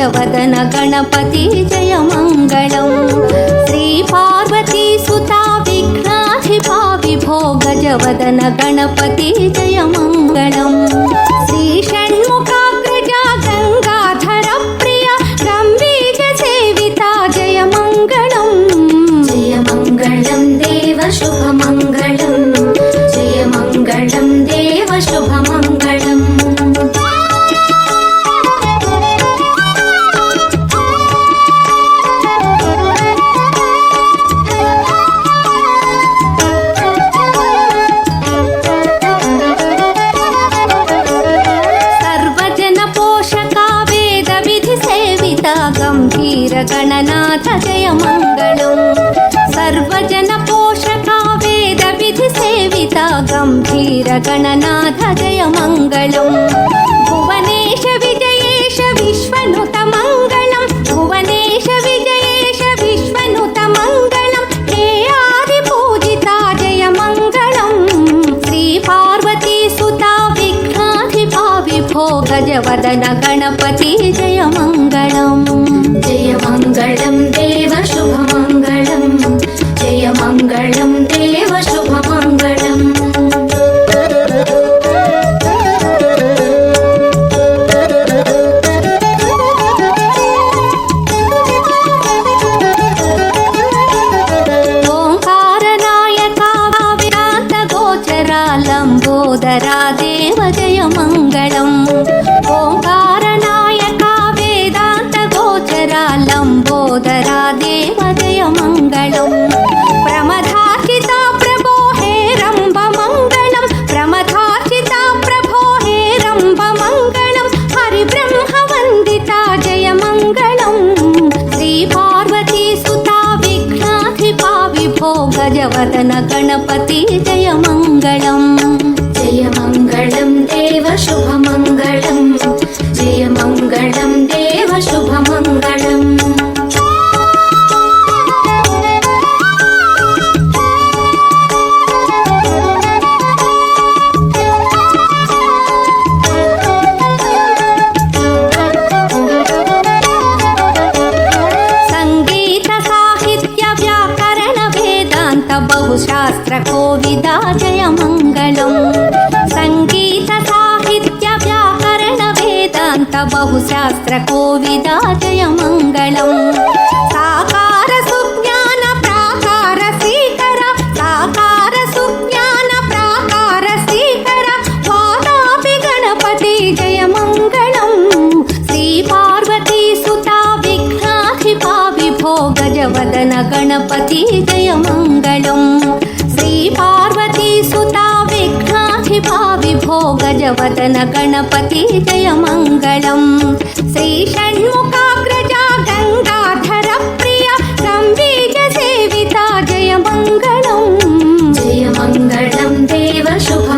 गजवदन गणपति जय मङ्गलम् श्री पार्वती सुता विघ्नाधिपा विभो गजवदन गणपति जय मङ्गलम् श्री षण्मुखाग्रजा गंगाधर प्रिय गम्भीर सेविता जय मङ्गलम् देव शुभ मङ्गलम् जय मङ्गलम् देव शुभ मङ्गलम् गणनाथ जय मङ्गलम् सर्वजन पोषका वेद विधि सेविता गम्भीर गणनाथ जय मङ्गलम् भुवनेश विजयेश विश्वनुत मङ्गलम् भुवनेश विजयेश विश्वनुत मङ्गलम् हे आदि पूजिता जय मङ्गलम् श्री पार्वती सुता विघ्नाधिपा विभो गजवदन गणपति जय मङ्गलम् जय मङ्गलम् देव शुभ मङ्गलम् जय मङ्गलम् देव शुभ मङ्गलम् ओङ्कारनायका वेदान्त गोचरा लम्बोदरा देव जय मङ्गलम् ओङ्कारनायका वेदान्त गोचरा लम्बोदरा देव जय मङ्गलम् प्रमथार्चिता प्रभो हे रम्ब मङ्गलम् प्रमथार्चिता प्रभो हे रम्ब मङ्गलम् हरिब्रह्मवन्दिता जय मङ्गलम् श्री पार्वती सुता विघ्नाधिपा विभो गजवदन गणपति जय मङ्गलम् देव शुभ मङ्गलम् जय मङ्गलम् देव शुभ मङ्गलम् संगीत साहित्य व्याकरण वेदान्त बहुशास्त्र कोविदा जय मङ्गलम् संगीत साहित्य व्याकरण वेदान्त बहुशास्त्र कोविदा जय मङ्गलम् साकार सुज्ञान प्राकार श्रीकर साकार सुज्ञान प्राकार श्रीकर वादापि गणपति जय मङ्गलम् श्री पार्वती सुता विघ्नाधिपा विभो गजवदन गणपति जय मङ्गलम् श्री पार्वती सुता विघ्नाधिपा विभो गजवदन गणपति जय मङ्गलम् श्री षण्मुखाग्रजा गंगाधर प्रिय गम्भीर सेविता जय मङ्गलम् देव शुभ